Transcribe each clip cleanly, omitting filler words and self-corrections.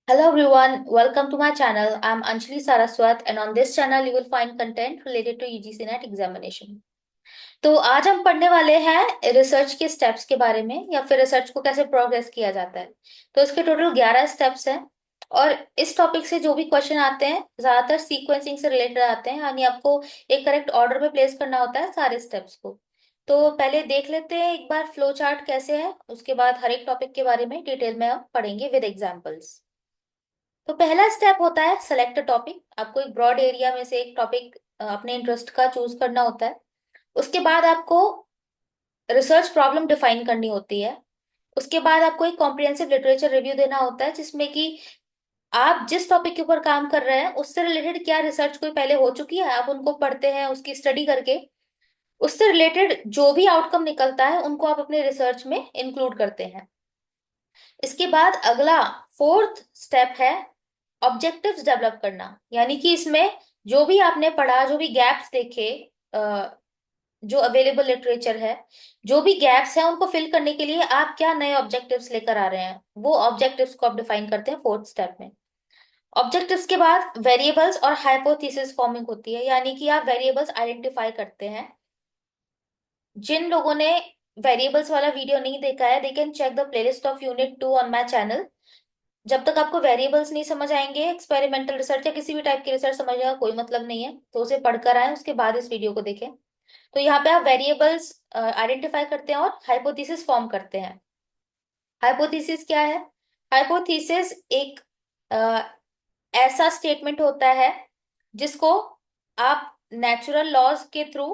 Hello everyone, welcome to my channel. I'm Anjali Saraswat and on this channel you will find content related to UGC NET examination. तो आज हम पढ़ने वाले हैं research के steps के बारे में या फिर रिसर्च को कैसे प्रोग्रेस किया जाता है। तो इसके टोटल 11 स्टेप्स हैं और इस टॉपिक से जो भी क्वेश्चन आते हैं ज्यादातर सीक्वेंसिंग से रिलेटेड आते हैं, यानी आपको एक करेक्ट ऑर्डर में प्लेस करना होता है सारे स्टेप्स को। तो पहले देख लेते हैं एक बार फ्लो चार्ट कैसे है, उसके बाद हर एक टॉपिक के बारे में डिटेल में हम पढ़ेंगे विद एग्जाम्पल्स। तो पहला स्टेप होता है सेलेक्ट टॉपिक। आपको एक ब्रॉड एरिया में से एक टॉपिक अपने इंटरेस्ट का चूज करना होता है। उसके बाद आपको रिसर्च प्रॉब्लम डिफाइन करनी होती है। उसके बाद आपको एक कॉम्प्रिहेंसिव लिटरेचर रिव्यू देना होता है जिसमें कि आप जिस टॉपिक के ऊपर काम कर रहे हैं उससे रिलेटेड क्या रिसर्च कोई पहले हो चुकी है, आप उनको पढ़ते हैं, उसकी स्टडी करके उससे रिलेटेड जो भी आउटकम निकलता है उनको आप अपने रिसर्च में इंक्लूड करते हैं। इसके बाद अगला फोर्थ स्टेप है ऑब्जेक्टिव्स डेवलप करना, यानी कि इसमें जो भी आपने पढ़ा, जो भी गैप्स देखे, जो अवेलेबल लिटरेचर है, जो भी गैप्स हैं उनको फिल करने के लिए आप क्या नए ऑब्जेक्टिव्स लेकर आ रहे हैं, वो ऑब्जेक्टिव्स को आप डिफाइन करते हैं फोर्थ स्टेप में। ऑब्जेक्टिव्स के बाद वेरिएबल्स और हाइपोथेसिस फॉर्मिंग होती है, यानी कि आप वेरिएबल्स आइडेंटिफाई करते हैं। जिन लोगों ने वेरिएबल्स वाला वीडियो नहीं देखा है they can check the playlist of unit 2 on my channel. जब तक आपको वेरिएबल्स नहीं समझ आएंगे, एक्सपेरिमेंटल रिसर्च या किसी भी टाइप की रिसर्च समझने का कोई मतलब नहीं है, तो उसे पढ़कर आए उसके बाद इस वीडियो को देखें। तो यहाँ पे आप वेरिएबल्स आइडेंटिफाई करते हैं और हाइपोथेसिस फॉर्म करते हैं। हाइपोथेसिस क्या है? हाइपोथेसिस एक अ, ऐसा स्टेटमेंट होता है जिसको आप नेचुरल लॉज के थ्रू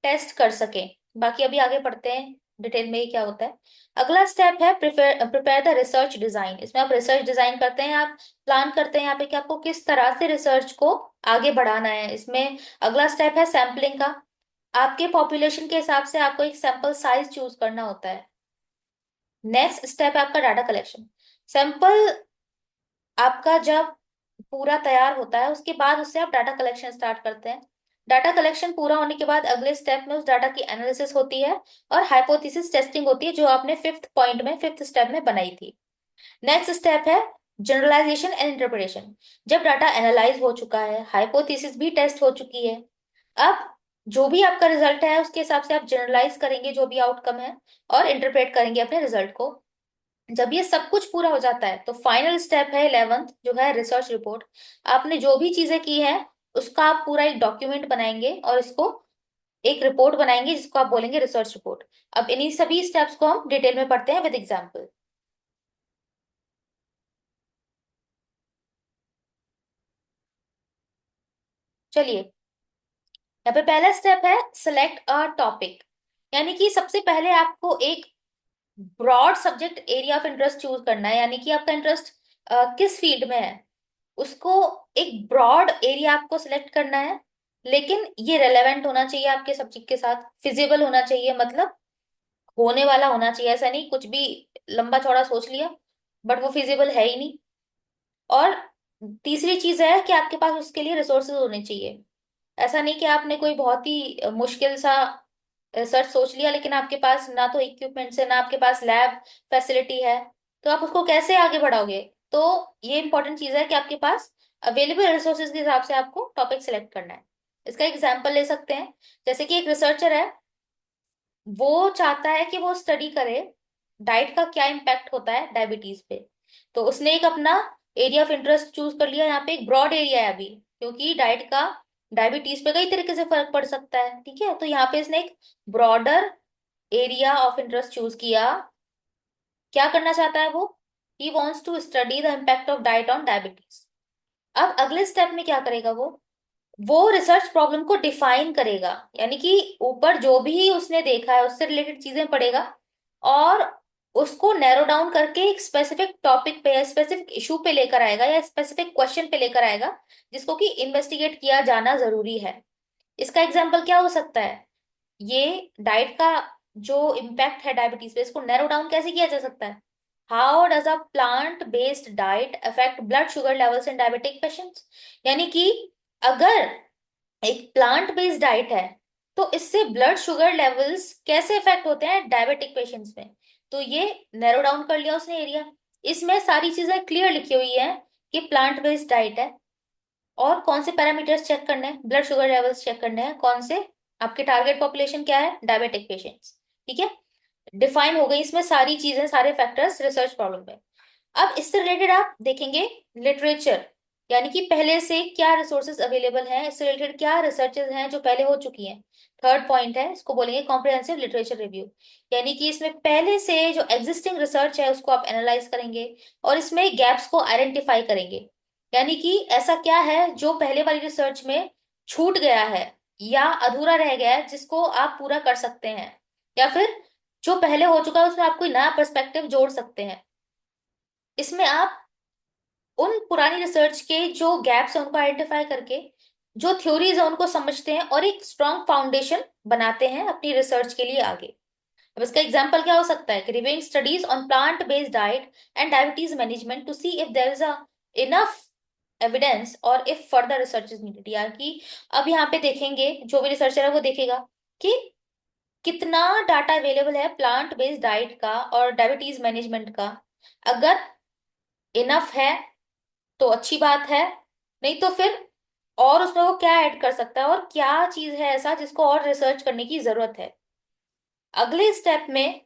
टेस्ट कर सकें। बाकी अभी आगे पढ़ते हैं डिटेल में ये क्या होता है। अगला स्टेप है प्रिपेयर द रिसर्च डिजाइन। इसमें आप रिसर्च डिजाइन करते हैं, आप प्लान करते हैं यहाँ पे कि आपको किस तरह से रिसर्च को आगे बढ़ाना है। इसमें अगला स्टेप है सैम्पलिंग का। आपके पॉपुलेशन के हिसाब से आपको एक सैंपल साइज चूज करना होता है। नेक्स्ट स्टेप है आपका डाटा कलेक्शन। सैंपल आपका जब पूरा तैयार होता है उसके बाद उससे आप डाटा कलेक्शन स्टार्ट करते हैं। डाटा कलेक्शन पूरा होने के बाद अगले स्टेप में उस डाटा की एनालिसिस होती है और हाइपोथेसिस टेस्टिंग होती है, जो आपने फिफ्थ पॉइंट में, फिफ्थ स्टेप में बनाई थी। नेक्स्ट स्टेप है जनरलाइजेशन एंड इंटरप्रिटेशन। जब डाटा एनालाइज हो चुका है, हाइपोथेसिस भी टेस्ट हो चुकी है, अब जो भी आपका रिजल्ट है उसके हिसाब से आप जनरलाइज करेंगे जो भी आउटकम है और इंटरप्रेट करेंगे अपने रिजल्ट को। जब ये सब कुछ पूरा हो जाता है तो फाइनल स्टेप है 11th, जो है रिसर्च रिपोर्ट। आपने जो भी चीजें की हैं उसका आप पूरा एक डॉक्यूमेंट बनाएंगे और इसको एक रिपोर्ट बनाएंगे जिसको आप बोलेंगे रिसर्च रिपोर्ट। अब इन्हीं सभी स्टेप्स को हम डिटेल में पढ़ते हैं विद एग्जाम्पल। चलिए, यहाँ पे पहला स्टेप है सिलेक्ट अ टॉपिक, यानी कि सबसे पहले आपको एक broad subject area of interest choose करना है, यानी कि आपका इंटरेस्ट किस फील्ड में है उसको एक ब्रॉड एरिया आपको सिलेक्ट करना है। लेकिन ये रेलेवेंट होना चाहिए आपके सब्जेक्ट के साथ, फिजिबल होना चाहिए, मतलब होने वाला होना चाहिए। ऐसा नहीं कुछ भी लंबा चौड़ा सोच लिया बट वो फिजिबल है ही नहीं। और तीसरी चीज है कि आपके पास उसके लिए रिसोर्सेज होने चाहिए। ऐसा नहीं कि आपने कोई बहुत ही मुश्किल सा रिसर्च सोच लिया लेकिन आपके पास ना तो इक्विपमेंट्स है, ना आपके पास लैब फैसिलिटी है, तो आप उसको कैसे आगे बढ़ाओगे। तो ये इंपॉर्टेंट चीज है कि आपके पास अवेलेबल रिसोर्सेज के हिसाब से आपको टॉपिक सिलेक्ट करना है। इसका एग्जाम्पल ले सकते हैं, जैसे कि एक रिसर्चर है, वो चाहता है कि वो स्टडी करे डाइट का क्या इम्पैक्ट होता है डायबिटीज पे। तो उसने एक अपना एरिया ऑफ इंटरेस्ट चूज कर लिया। यहाँ पे एक ब्रॉड एरिया है अभी, क्योंकि डाइट का डायबिटीज पे कई तरीके से फर्क पड़ सकता है, ठीक है। तो यहाँ पे इसने एक broader area of interest choose किया। क्या करना चाहता है वो? He wants to study the impact of diet on diabetes. अब अगले स्टेप में क्या करेगा वो रिसर्च प्रॉब्लम को डिफाइन करेगा, यानी कि ऊपर जो भी उसने देखा है उससे रिलेटेड चीजें पढ़ेगा और उसको नैरो डाउन करके एक स्पेसिफिक टॉपिक पे या स्पेसिफिक इशू पे लेकर आएगा या स्पेसिफिक क्वेश्चन पे लेकर आएगा जिसको कि इन्वेस्टिगेट किया जाना जरूरी है। इसका एग्जाम्पल क्या हो सकता है? ये डाइट का जो इम्पैक्ट है डायबिटीज पे, इसको नैरो डाउन कैसे किया जा सकता है? How does a plant based diet affect blood sugar levels in diabetic patients. यानी कि अगर एक प्लांट बेस्ड डाइट है तो इससे ब्लड शुगर लेवल्स कैसे इफेक्ट होते हैं डायबिटिक पेशेंट्स में। तो ये नैरो डाउन कर लिया उसने एरिया। इसमें सारी चीजें क्लियर लिखी हुई है कि प्लांट बेस्ड डाइट है, और कौन से पैरामीटर्स चेक करने हैं, ब्लड शुगर लेवल्स चेक करने हैं, कौन से, आपके टारगेट पॉपुलेशन क्या है, डायबिटिक पेशेंट्स। ठीक है, डिफाइन हो गई इसमें सारी चीजें, सारे फैक्टर्स रिसर्च प्रॉब्लम में। अब इससे रिलेटेड आप देखेंगे लिटरेचर, यानी कि पहले से क्या रिसोर्सेज अवेलेबल हैं, इससे रिलेटेड क्या रिसर्चेज हैं जो पहले हो चुकी हैं। थर्ड पॉइंट है, इसको बोलेंगे कॉम्प्रिहेंसिव लिटरेचर रिव्यू, यानी कि इसमें पहले से जो एग्जिस्टिंग रिसर्च है उसको आप एनालाइज करेंगे और इसमें गैप्स को आइडेंटिफाई करेंगे। यानी कि ऐसा क्या है जो पहले वाली रिसर्च में छूट गया है या अधूरा रह गया है, जिसको आप पूरा कर सकते हैं, या फिर जो पहले हो चुका है उसमें आप कोई नया पर्सपेक्टिव जोड़ सकते हैं। इसमें आप उन पुरानी रिसर्च के जो गैप्स है उनको आइडेंटिफाई करके जो थ्योरीज है उनको समझते हैं और एक स्ट्रॉन्ग फाउंडेशन बनाते हैं अपनी रिसर्च के लिए आगे। अब इसका एग्जांपल क्या हो सकता है कि reviewing studies on plant based diet and diabetes management to see if there is a enough evidence और if further research is needed. यार कि अब यहाँ पे देखेंगे, जो भी रिसर्चर है वो देखेगा कि कितना डाटा अवेलेबल है प्लांट बेस्ड डाइट का और डायबिटीज मैनेजमेंट का। अगर इनफ है तो अच्छी बात है, नहीं तो फिर और उसमें वो क्या ऐड कर सकता है और क्या चीज है ऐसा जिसको और रिसर्च करने की जरूरत है। अगले स्टेप में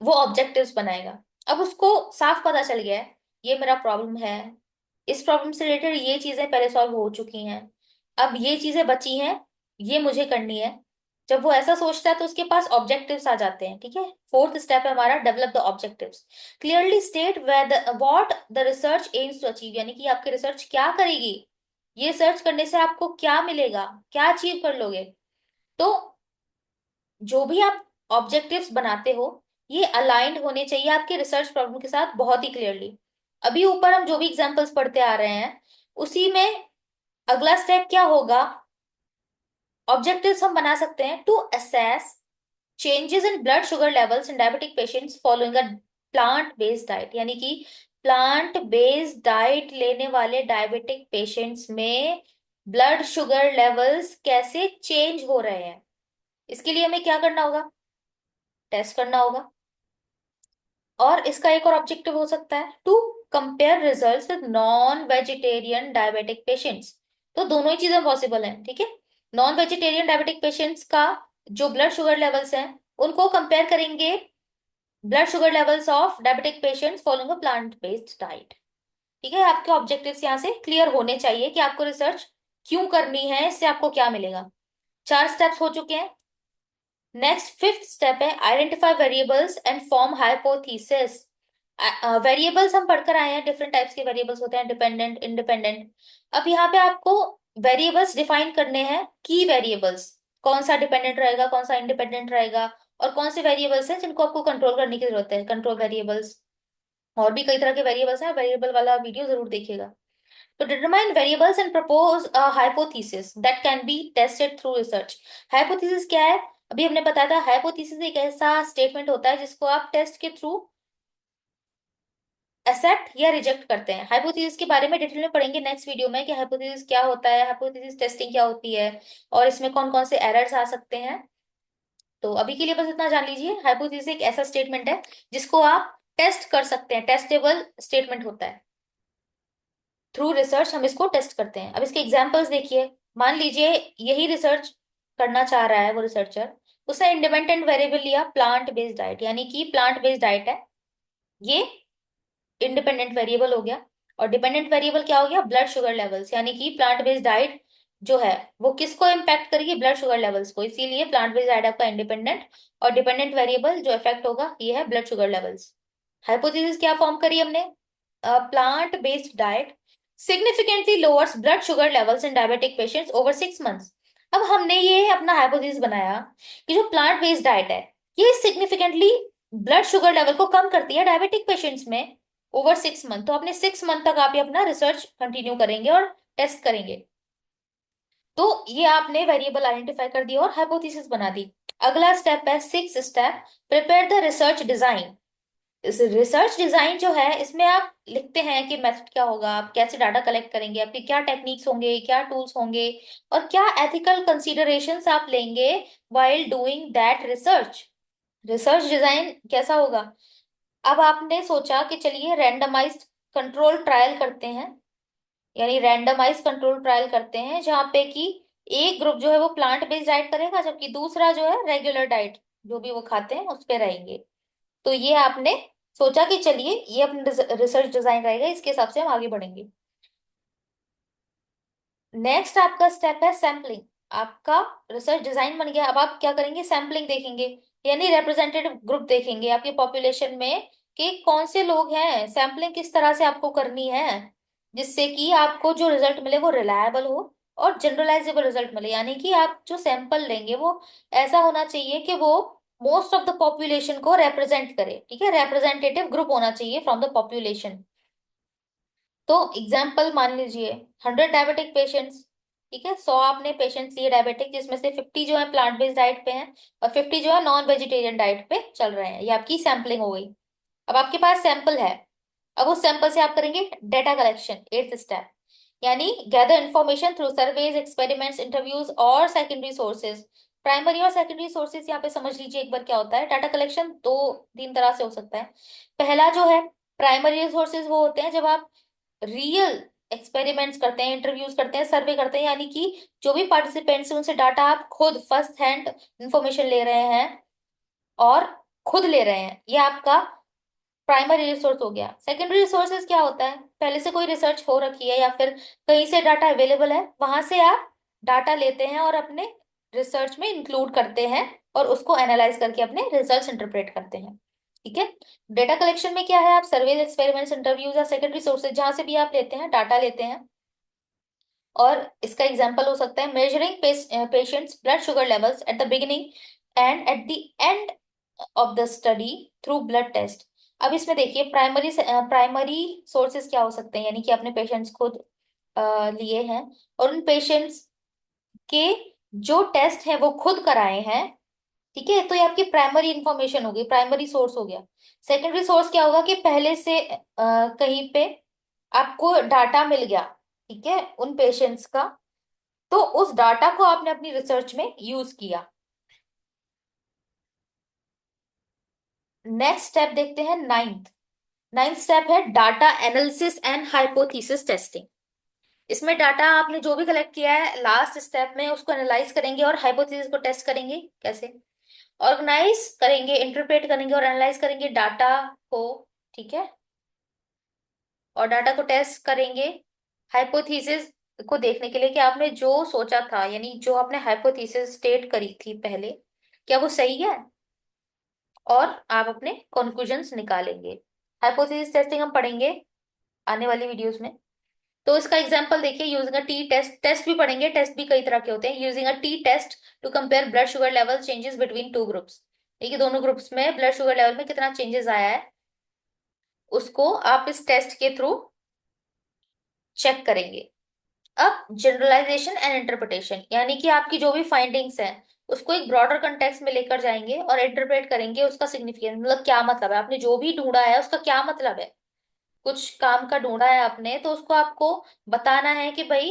वो ऑब्जेक्टिव्स बनाएगा। अब उसको साफ पता चल गया है ये मेरा प्रॉब्लम है, इस प्रॉब्लम से रिलेटेड ये चीजें पहले सॉल्व हो चुकी हैं, अब ये चीजें बची हैं, ये मुझे करनी है। जब वो ऐसा सोचता है तो उसके पास ऑब्जेक्टिव्स आ जाते हैं। ठीक है, फोर्थ स्टेप है हमारा develop the objectives, clearly state what the research aims to achieve, यानी कि आपकी रिसर्च क्या करेगी, ये सर्च करने से आपको क्या मिलेगा, क्या अचीव कर लोगे। तो जो भी आप ऑब्जेक्टिव्स बनाते हो ये अलाइंड होने चाहिए आपके रिसर्च प्रॉब्लम के साथ बहुत ही क्लियरली। अभी ऊपर हम जो भी एग्जांपल्स पढ़ते आ रहे हैं उसी में अगला स्टेप क्या होगा, ऑब्जेक्टिव्स हम बना सकते हैं to assess changes in blood sugar levels in diabetic patients following a plant based diet, यानी कि प्लांट बेस्ड डाइट लेने वाले डायबिटिक पेशेंट्स में ब्लड शुगर लेवल्स कैसे चेंज हो रहे हैं। इसके लिए हमें क्या करना होगा, टेस्ट करना होगा। और इसका एक और ऑब्जेक्टिव हो सकता है to compare results with non vegetarian diabetic patients. तो दोनों ही चीजें पॉसिबल हैं। ठीक है, नॉन वेजिटेरियन डायबिटिक पेशेंट्स का जो ब्लड शुगर लेवल्स हैं उनको कंपेयर करेंगे blood sugar levels of diabetic patients following a plant based diet. ठीक है, आपके ऑब्जेक्टिव्स यहाँ से क्लियर होने चाहिए कि आपको रिसर्च क्यों करनी है, इससे आपको क्या मिलेगा। 4 स्टेप्स हो चुके हैं। नेक्स्ट फिफ्थ स्टेप है identify variables and form hypothesis. Variables हम पढ़कर आए हैं, डिफरेंट टाइप्स के वेरिएबल्स होते हैं, डिपेंडेंट, इंडिपेंडेंट। अब यहाँ पे आपको वेरिएबल्स डिफाइन करने हैं, की वेरिएबल्स, कौन सा डिपेंडेंट रहेगा कौन सा इंडिपेंडेंट रहेगा, और कौन से वेरिएबल्स हैं जिनको आपको कंट्रोल करने की जरूरत है, कंट्रोल वेरिएबल्स। और भी कई तरह के वेरिएबल्स हैं, वेरिएबल वाला वीडियो जरूर देखिएगा। तो determine variables and propose a hypothesis that can be tested through research। Hypothesis क्या है, अभी हमने बताया था हाइपोथेसिस एक ऐसा स्टेटमेंट होता है जिसको आप टेस्ट के थ्रू एक्सेप्ट या रिजेक्ट करते हैं। हाइपोथेसिस के बारे में डिटेल में पढ़ेंगे नेक्स्ट वीडियो में कि हाइपोथेसिस क्या होता है, हाइपोथेसिस टेस्टिंग क्या होती है, और इसमें कौन कौन से एरर्स आ सकते हैं। तो अभी के लिए बस इतना जान लीजिए, हाइपोथेसिस एक ऐसा स्टेटमेंट है जिसको आप टेस्ट कर सकते हैं, टेस्टेबल स्टेटमेंट होता है। थ्रू रिसर्च हम इसको टेस्ट करते हैं। अब इसके एग्जांपल्स देखिए, मान लीजिए यही रिसर्च करना चाह रहा है वो रिसर्चर, उसने इंडिपेंडेंट वेरिएबल लिया प्लांट बेस्ड डाइट, यानी कि प्लांट बेस्ड डाइट है ये इंडिपेंडेंट वेरिएबल हो गया, और डिपेंडेंट वेरिएबल क्या हो गया, ब्लड शुगर लेवल्स, यानी कि प्लांट बेस्ड डाइट जो है वो किसको इम्पैक्ट करेगी, ब्लड शुगर लेवल्स को, इसीलिए प्लांट बेस्ड डाइट आपका इंडिपेंडेंट, और डिपेंडेंट वेरिएबल जो इफेक्ट होगा ये है ब्लड शुगर लेवल्स। हाइपोथेसिस क्या फॉर्म करी हमने, plant based diet significantly lowers blood sugar levels in diabetic patients over 6 months. अब हमने ये अपना हाइपोथेसिस बनाया कि जो प्लांट बेस्ड डाइट है ये सिग्निफिकेंटली ब्लड शुगर लेवल को कम करती है डायबिटिक पेशेंट्स में ओवर 6 मंथ। तो अपने 6 मंथ तक आप ये अपना रिसर्च कंटिन्यू करेंगे और टेस्ट करेंगे। तो ये आपने वेरिएबल आइडेंटिफाई कर दिया और हाइपोथेसिस बना दी। अगला स्टेप है six step, prepare the research design. इस रिसर्च डिजाइन जो है इसमें आप लिखते हैं कि मेथड क्या होगा, आप कैसे डाटा कलेक्ट करेंगे, आपके क्या टेक्निक्स होंगे, क्या टूल्स होंगे, और क्या एथिकल कंसीडरेशंस आप लेंगे while doing that research. Research design कैसा होगा, अब आपने सोचा कि चलिए रैंडमाइज्ड कंट्रोल ट्रायल करते हैं, यानी रैंडमाइज कंट्रोल ट्रायल करते हैं, जहाँ पे कि एक ग्रुप जो है वो प्लांट बेस्ड डाइट करेगा, जबकि दूसरा जो है रेगुलर डाइट जो भी वो खाते हैं उस पे रहेंगे। तो ये आपने सोचा कि चलिए ये अपना रिसर्च डिजाइन रहेगा, इसके हिसाब से हम आगे बढ़ेंगे। नेक्स्ट आपका स्टेप है सैम्पलिंग। आपका रिसर्च डिजाइन बन गया, अब आप क्या करेंगे, सैम्पलिंग देखेंगे, यानी रिप्रेजेंटेटिव ग्रुप देखेंगे आपकी पॉपुलेशन में कि कौन से लोग हैं। सैम्पलिंग किस तरह से आपको करनी है जिससे कि आपको जो रिजल्ट मिले वो रिलायबल हो और जनरलाइजेबल रिजल्ट मिले, यानी कि आप जो सैंपल लेंगे वो ऐसा होना चाहिए कि वो मोस्ट ऑफ द पॉपुलेशन को रिप्रेजेंट करे। ठीक है, रिप्रेजेंटेटिव ग्रुप होना चाहिए फ्रॉम द पॉपुलेशन। तो एग्जाम्पल मान लीजिए 100 डायबिटिक पेशेंट्स। ठीक है, 100 आपने पेशेंट्स लिए डायबिटिक, जिसमें से 50 जो है प्लांट बेस्ड डाइट पे हैं और 50 जो है नॉन वेजिटेरियन डाइट पे चल रहे हैं। ये आपकी सैम्पलिंग हो गई। अब आपके पास सैंपल है, अब उस सैंपल से आप करेंगे डेटा कलेक्शन, एट्थ स्टेप, यानी gather information through surveys, experiments, interviews और सेकेंडरी सोर्सेज। प्राइमरी और सेकेंडरी सोर्सेज यहाँ पे समझ लीजिए एक बार क्या होता है। डाटा कलेक्शन दो तीन तरह से हो सकता है। पहला जो है प्राइमरी सोर्सेज वो होते हैं जब आप रियल एक्सपेरिमेंट्स करते हैं, इंटरव्यूज करते हैं, सर्वे करते हैं, यानी कि जो भी पार्टिसिपेंट्स हैं उनसे डाटा आप खुद फर्स्ट हैंड इंफॉर्मेशन ले रहे हैं और खुद ले रहे हैं, ये आपका प्राइमरी रिसोर्स हो गया। सेकेंडरी रिसोर्सेज क्या होता है, पहले से कोई रिसर्च हो रखी है या फिर कहीं से डाटा अवेलेबल है, वहां से आप डाटा लेते हैं और अपने रिसर्च में इंक्लूड करते हैं और उसको एनालाइज करके अपने रिजल्ट्स इंटरप्रेट करते हैं। ठीक है, डेटा कलेक्शन में क्या है, आप सर्वेज, एक्सपेरिमेंट्स, इंटरव्यूज या सेकेंडरी सोर्सेज जहां से भी आप लेते हैं डाटा लेते हैं। और इसका एग्जांपल हो सकता है measuring patients blood sugar levels at the beginning and at the end of the study through blood test. अब इसमें देखिए प्राइमरी सोर्सेज क्या हो सकते हैं, यानी कि अपने पेशेंट्स खुद लिए हैं और उन पेशेंट्स के जो टेस्ट है वो खुद कराए हैं। ठीक है, तो ये आपकी प्राइमरी इंफॉर्मेशन होगी, प्राइमरी सोर्स हो गया। सेकेंडरी सोर्स क्या होगा कि पहले से कहीं पे आपको डाटा मिल गया, ठीक है, उन पेशेंट्स का, तो उस डाटा को आपने अपनी रिसर्च में यूज किया। नेक्स्ट स्टेप देखते हैं नाइन्थ। नाइन्थ स्टेप है data analysis and hypothesis testing. इसमें डाटा आपने जो भी कलेक्ट किया है लास्ट स्टेप में उसको एनालाइज करेंगे और हाइपोथेसिस को टेस्ट करेंगे। कैसे, ऑर्गेनाइज करेंगे, इंटरप्रेट करेंगे और एनालाइज करेंगे डाटा को। ठीक है, और डाटा को टेस्ट करेंगे हाइपोथेसिस को देखने के लिए कि आपने जो सोचा था, यानी जो आपने हाइपोथेसिस स्टेट करी थी पहले, क्या वो सही है, और आप अपने कंक्लूजन्स निकालेंगे। हाइपोथेसिस टेस्टिंग हम पढ़ेंगे आने वाली वीडियोस में। तो इसका एग्जांपल देखिए, using a T test, test भी पढ़ेंगे, टेस्ट भी कई तरह के होते हैं। Using a T test to compare blood sugar level changes between two groups. देखिए दोनों ग्रुप्स में ब्लड शुगर लेवल में कितना चेंजेस आया है, उसको आप इस टेस्ट के थ्रू चेक करेंगे। अब जनरलाइजेशन एंड इंटरप्रिटेशन, यानी कि आपकी जो भी फाइंडिंग्स हैं उसको एक ब्रॉडर कंटेक्स्ट में लेकर जाएंगे और इंटरप्रेट करेंगे उसका सिग्निफिकेंस, मतलब क्या मतलब है, आपने जो भी ढूंढा है उसका क्या मतलब है। कुछ काम का ढूंढा है आपने तो उसको आपको बताना है कि भाई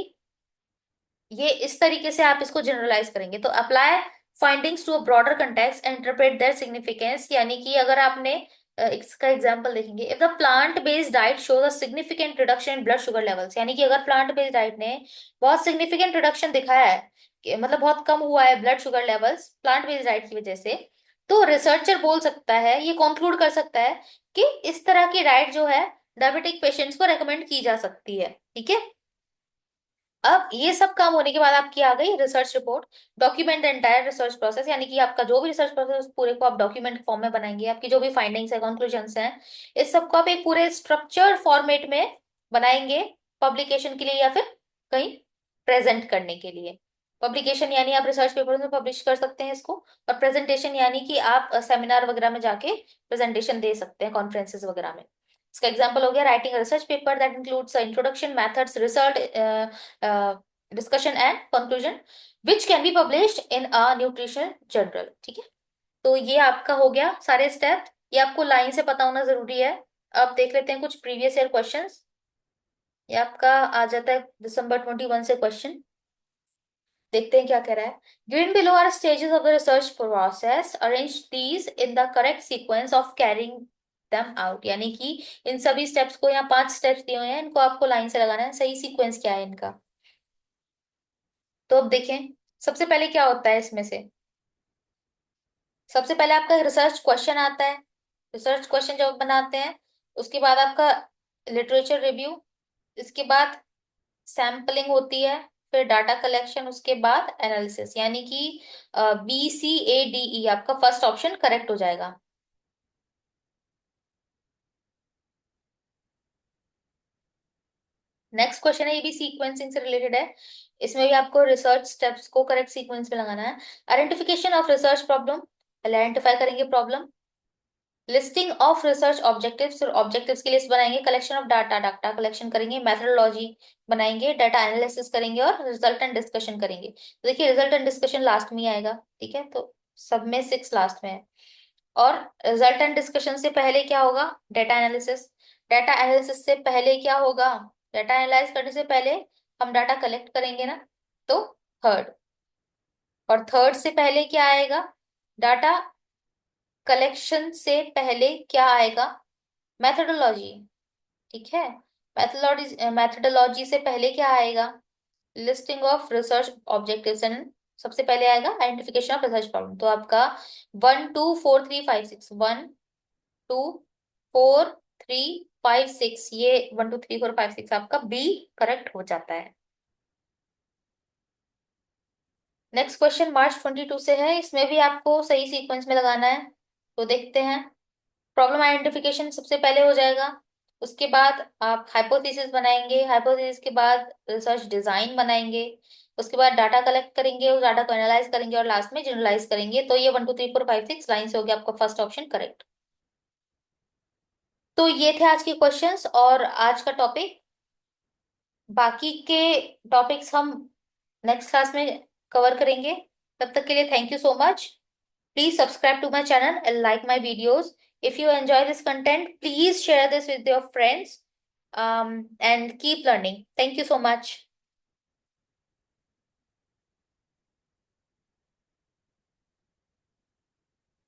ये इस तरीके से आप इसको जनरलाइज करेंगे। तो apply findings to a broader context and interpret their significance, यानी कि अगर आपने इसका एग्जांपल देखेंगे, if the plant based diet shows a significant reduction in blood sugar levels, यानी कि अगर प्लांट बेस्ड डाइट ने बहुत सिग्निफिकेंट रिडक्शन दिखाया है कि मतलब बहुत कम हुआ है blood sugar levels plant based diet की वजह से, तो रिसर्चर बोल सकता है, ये कंक्लूड कर सकता है कि इस तरह की डाइट जो है डायबिटिक पेशेंट्स को रेकमेंड की जा सकती है। ठीक है, अब ये सब काम होने के बाद आपकी आ गई research report. Document the entire research process, यानी कि आपका जो भी रिसर्च प्रोसेस पूरे को आप डॉक्यूमेंट फॉर्म में बनाएंगे। आपकी जो भी फाइंडिंग्स है, कंक्लूजन्स हैं, इस सबको आप एक पूरे स्ट्रक्चर्ड फॉर्मेट में बनाएंगे पब्लिकेशन के लिए या फिर कहीं प्रेजेंट करने के लिए। पब्लिकेशन यानी आप रिसर्च पेपर में पब्लिश कर सकते हैं इसको, और प्रेजेंटेशन यानी कि आप सेमिनार वगैरह में जाके प्रेजेंटेशन दे सकते हैं, कॉन्फ्रेंसेस वगैरह में। इसका एग्जांपल हो गया writing research paper that includes introduction, methods, result, discussion and conclusion which can be published in a nutrition journal. ठीक है, तो ये आपका हो गया सारे स्टेप, ये आपको लाइन से पता होना जरूरी है। अब देख लेते हैं कुछ प्रीवियस ईयर क्वेश्चंस। ये आपका आ जाता है December 2021 से क्वेश्चन। देखते हैं क्या कह रहा है। Given below are stages of the research process, arrange these in the correct sequence of carrying them out, यानी कि इन सभी स्टेप्स को, यहाँ 5 स्टेप्स दिए हुए हैं, इनको आपको लाइन से लगाना है। सही सीक्वेंस क्या है इनका? तो अब देखें, सबसे पहले क्या होता है इसमें से। सबसे पहले आपका रिसर्च क्वेश्चन आता है। रिसर्च क्वेश्चन जब बनाते हैं, उसके बाद आपका लिटरेचर रिव्यू, इसके बाद सैम्पलिंग होती है, फिर डाटा कलेक्शन, उसके बाद एनालिसिस, यानी कि BCADE आपका फर्स्ट ऑप्शन करेक्ट हो जाएगा। नेक्स्ट क्वेश्चन है, ये भी सीक्वेंसिंग से रिलेटेड है। इसमें भी आपको रिसर्च स्टेप्स को करेक्ट सीक्वेंस में लगाना है। आइडेंटिफिकेशन ऑफ रिसर्च प्रॉब्लम, पहले आइडेंटिफाई करेंगे problem. Listing of research objectives, और ऑब्जेक्टिव्स की लिस्ट बनाएंगे। Collection of data, data collection करेंगे। मेथडोलॉजी बनाएंगे, डाटा एनालिसिस करेंगे, और रिजल्ट एंड डिस्कशन करेंगे। तो देखिए, रिजल्ट एंड डिस्कशन लास्ट में ही आएगा, ठीक है, तो सब में 6 लास्ट में है। और रिजल्ट एंड डिस्कशन से पहले क्या होगा? Data analysis. डाटा एनालिसिस से पहले क्या होगा? डाटा एनालाइज करने से पहले हम डाटा कलेक्ट करेंगे ना, तो थर्ड। और थर्ड से पहले क्या आएगा? डाटा कलेक्शन से पहले क्या आएगा? मैथडोलॉजी, ठीक है। मैथडोलॉजी से पहले क्या आएगा? Listing of research objectives, and सबसे पहले आएगा आइडेंटिफिकेशन ऑफ रिसर्च प्रॉब्लम। तो आपका 1 2 4 3 5 6, 1 2 4 3 5 6, ये 1 2 3 4 5 6 आपका बी करेक्ट हो जाता है। नेक्स्ट क्वेश्चन मार्च 22 से है। इसमें भी आपको सही सीक्वेंस में लगाना है। तो देखते हैं। प्रॉब्लम आइडेंटिफिकेशन सबसे पहले हो जाएगा, उसके बाद आप हाइपोथेसिस बनाएंगे, हाइपोथेसिस के बाद रिसर्च डिजाइन बनाएंगे, उसके बाद डाटा कलेक्ट करेंगे, उस डाटा को एनालाइज करेंगे, और लास्ट में जनरलाइज करेंगे। तो ये 1 2 3 4 5 6 लाइन से हो गया आपका फर्स्ट ऑप्शन करेक्ट। तो ये थे आज के क्वेश्चंस और आज का टॉपिक। बाकी के टॉपिक्स हम नेक्स्ट क्लास में कवर करेंगे। तब तक के लिए thank you so much. Please subscribe to my channel and like my videos. If you enjoy this content, please share this with your friends, and keep learning. Thank you so much.